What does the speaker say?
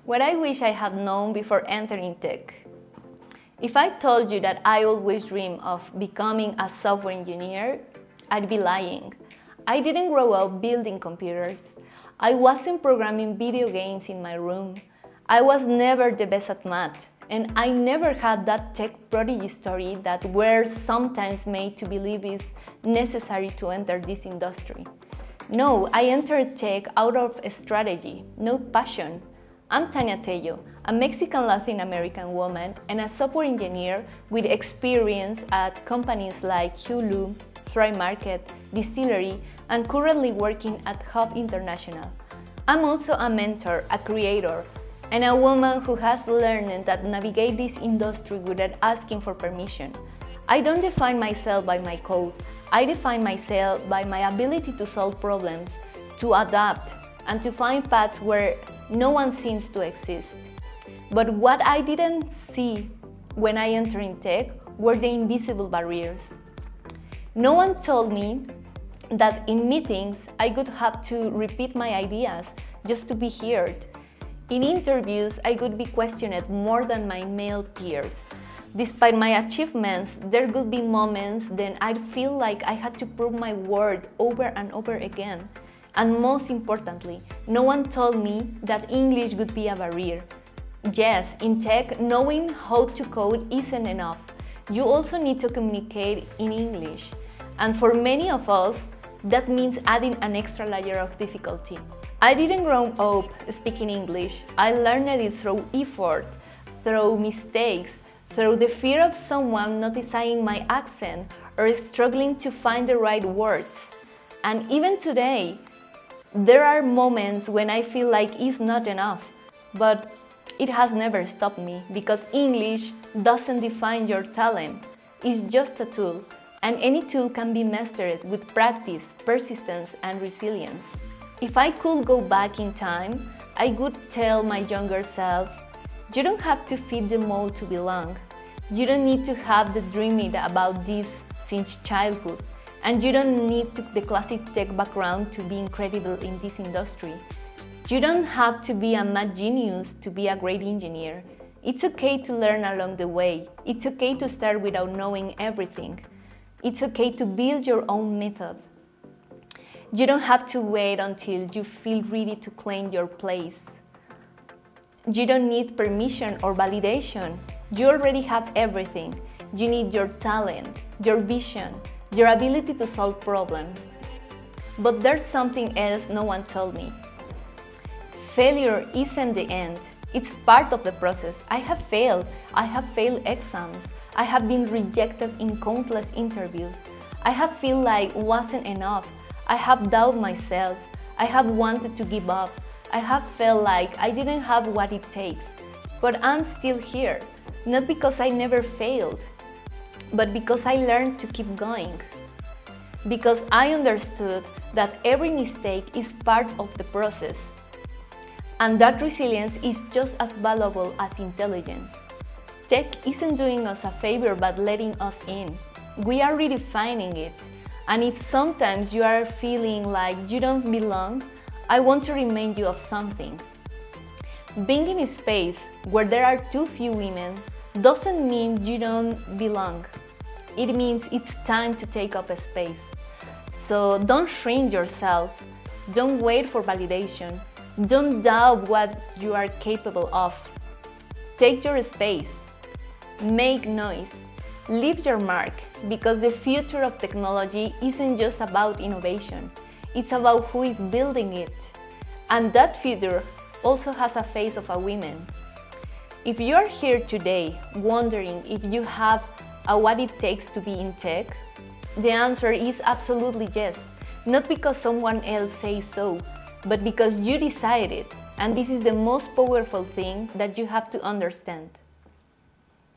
What I wish I had known before entering tech. If I told you that I always dreamed of becoming a software engineer, I'd be lying. I didn't grow up building computers. I wasn't programming video games in my room. I was never the best at math, and I never had that tech prodigy story that we're sometimes made to believe is necessary to enter this industry. No, I entered tech out of a strategy, not passion. I'm Tania Tello, a Mexican Latin American woman and a software engineer with experience at companies like Hulu, TriMarket, Distillery, and currently working at Hub International. I'm also a mentor, a creator, and a woman who has learned that navigate this industry without asking for permission. I don't define myself by my code. I define myself by my ability to solve problems, to adapt, and to find paths where no one seems to exist. But what I didn't see when I entered in tech were the invisible barriers. No one told me that in meetings I would have to repeat my ideas just to be heard. In interviews, I would be questioned more than my male peers. Despite my achievements, there could be moments then I'd feel like I had to prove my word over and over again. And most importantly, no one told me that English would be a barrier. Yes, in tech, knowing how to code isn't enough. You also need to communicate in English. And for many of us, that means adding an extra layer of difficulty. I didn't grow up speaking English. I learned it through effort, through mistakes, through the fear of someone noticing my accent or struggling to find the right words. And even today, there are moments when I feel like it's not enough, but it has never stopped me because English doesn't define your talent. It's just a tool, and any tool can be mastered with practice, persistence, and resilience. If I could go back in time, I would tell my younger self, you don't have to fit the mold to belong. You don't need to have the dreaming about this since childhood. And you don't need the classic tech background to be incredible in this industry. You don't have to be a math genius to be a great engineer. It's okay to learn along the way. It's okay to start without knowing everything. It's okay to build your own method. You don't have to wait until you feel ready to claim your place. You don't need permission or validation. You already have everything. You need your talent, your vision, your ability to solve problems. But there's something else no one told me. Failure isn't the end. It's part of the process. I have failed exams. I have been rejected in countless interviews. I have felt like it wasn't enough. I have doubted myself. I have wanted to give up. I have felt like I didn't have what it takes. But I'm still here, not because I never failed, but because I learned to keep going. Because I understood that every mistake is part of the process. And that resilience is just as valuable as intelligence. Tech isn't doing us a favor but letting us in. We are redefining it. And if sometimes you are feeling like you don't belong, I want to remind you of something. Being in a space where there are too few women doesn't mean you don't belong. It means it's time to take up a space. So don't shrink yourself. Don't wait for validation. Don't doubt what you are capable of. Take your space. Make noise. Leave your mark, because the future of technology isn't just about innovation. It's about who is building it. And that future also has a face of a woman. If you are here today wondering if you have what it takes to be in tech, the answer is absolutely yes. Not because someone else says so, but because you decided. And this is the most powerful thing that you have to understand.